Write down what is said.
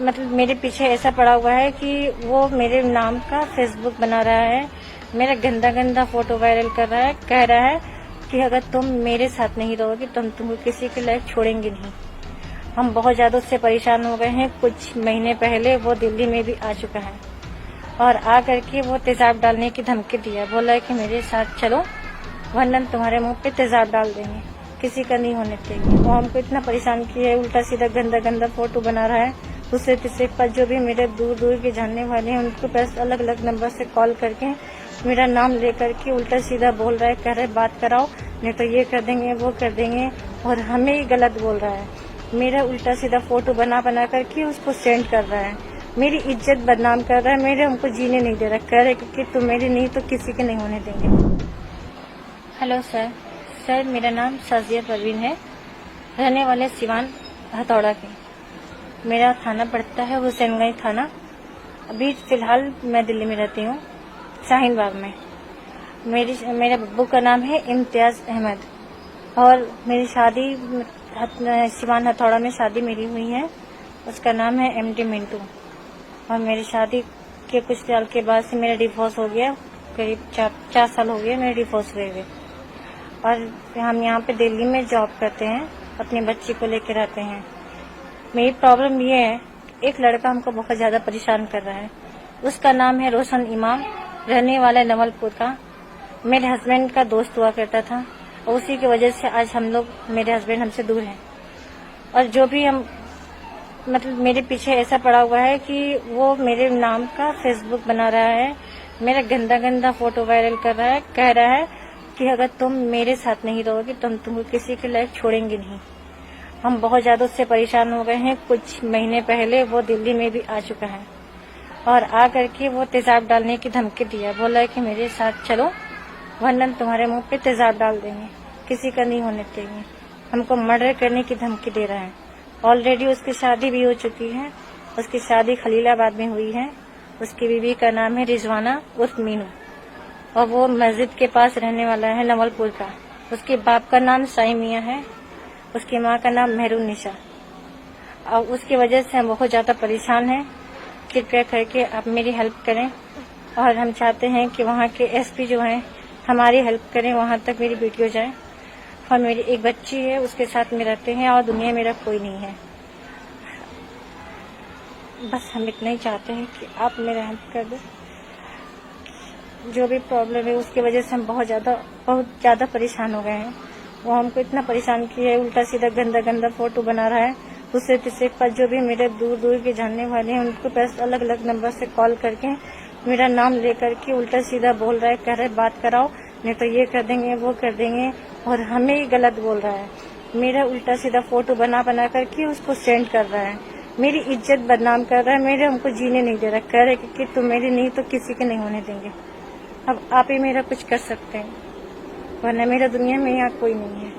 मतलब मेरे पीछे ऐसा पड़ा हुआ है कि वो मेरे नाम का फेसबुक बना रहा है, मेरा गंदा गंदा फोटो वायरल कर रहा है, कह रहा है कि अगर तुम मेरे साथ नहीं रहोगी तो हम तुमको किसी के लायक छोड़ेंगे नहीं। हम बहुत ज्यादा उससे परेशान हो गए हैं। कुछ महीने पहले वो दिल्ली में भी आ चुका है और आ करके वो तेजाब डालने की धमकी दिया, बोला है कि मेरे साथ चलो वरना तुम्हारे मुंह पे तेजाब डाल देंगे, किसी का नहीं होने देंगे। वो हमको इतना परेशान किया है, उल्टा सीधा गंदा गंदा फोटो बना रहा है। दूसरे तीसरे पर जो भी मेरे दूर दूर के जानने वाले हैं उनको पास अलग अलग नंबर से कॉल करके मेरा नाम लेकर के उल्टा सीधा बोल रहा है, कह रहे बात कराओ नहीं तो ये कर देंगे वो कर देंगे, और हमें ही गलत बोल रहा है। मेरा उल्टा सीधा फोटो बना बना करके उसको सेंड कर रहा है, मेरी इज्जत बदनाम कर रहा है, मेरे हमको जीने नहीं दे रहा, कह रहे कि तुम मेरी नहीं तो किसी के नहीं होने देंगे। हेलो सर, मेरा नाम साजिया परवीन है, रहने वाले सिवान हथौड़ा के। मेरा थाना पड़ता है हुसैनगंज थाना। अभी फिलहाल मैं दिल्ली में रहती हूँ, शाहीन बाग में। मेरे बब्बू का नाम है इम्तियाज अहमद और मेरी शादी सिवान हथौड़ा में शादी मेरी हुई है, उसका नाम है MD मिंटू। और मेरी शादी के कुछ साल के बाद से मेरा डिवोर्स हो गया, करीब 4 साल हो गए मेरे डिवोर्स हुए। और हम यहाँ पे दिल्ली में जॉब करते हैं, अपने बच्ची को लेकर रहते हैं। मेरी प्रॉब्लम ये है, एक लड़का हमको बहुत ज्यादा परेशान कर रहा है, उसका नाम है रोशन इमाम, रहने वाला नवलपुर का। मेरे हस्बैंड का दोस्त हुआ करता था और उसी की वजह से आज हम लोग, मेरे हस्बैंड हमसे दूर हैं। और जो भी हम मतलब मेरे पीछे ऐसा पड़ा हुआ है कि वो मेरे नाम का फेसबुक बना रहा है, मेरा गंदा गंदा फोटो वायरल कर रहा है, कह रहा है कि अगर तुम मेरे साथ नहीं रहोगी तो हम तुमको किसी के लायक छोड़ेंगे नहीं। हम बहुत ज्यादा उससे परेशान हो गए हैं। कुछ महीने पहले वो दिल्ली में भी आ चुका है और आ करके वो तेजाब डालने की धमकी दिया, बोला है कि मेरे साथ चलो वरना तुम्हारे मुंह पे तेजाब डाल देंगे, किसी का नहीं होने देंगे। हमको मर्डर करने की धमकी दे रहा है। ऑलरेडी उसकी शादी भी हो चुकी है, उसकी शादी खलीलाबाद में हुई है। उसकी बीवी का नाम है रिजवाना उर्फ मीनू और वो मस्जिद के पास रहने वाला है, नवलपुर का। उसके बाप का नाम साई मियां है, उसकी माँ का नाम मेहरून निशा। और उसकी वजह से हम बहुत ज्यादा परेशान हैं। कृपया करके आप मेरी हेल्प करें और हम चाहते हैं कि वहाँ के SP जो हैं हमारी हेल्प करें, वहाँ तक मेरी वीडियो जाए। और मेरी एक बच्ची है, उसके साथ में रहते हैं और दुनिया मेरा कोई नहीं है। बस हम इतना ही चाहते हैं कि आप मेरा हेल्प कर दें। जो भी प्रॉब्लम है उसकी वजह से हम बहुत ज्यादा परेशान हो गए हैं। वो हमको इतना परेशान किया है, उल्टा सीधा गंदा गंदा फोटो बना रहा है। दूसरे तीसरे पर जो भी मेरे दूर दूर के जानने वाले हैं उनको पास अलग अलग नंबर से कॉल करके मेरा नाम लेकर के उल्टा सीधा बोल रहा है, कह रहे बात कराओ नहीं तो ये कर देंगे वो कर देंगे, और हमें ही गलत बोल रहा है। मेरा उल्टा सीधा फोटो बना बना करके उसको सेंड कर रहा है, मेरी इज्जत बदनाम कर रहा है, मेरे हमको जीने नहीं दे रहा, कह रहे कि तुम मेरी नहीं तो किसी के नहीं होने देंगे। अब आप ही मेरा कुछ कर सकते हैं, वरना मेरा दुनिया में यहाँ कोई नहीं है।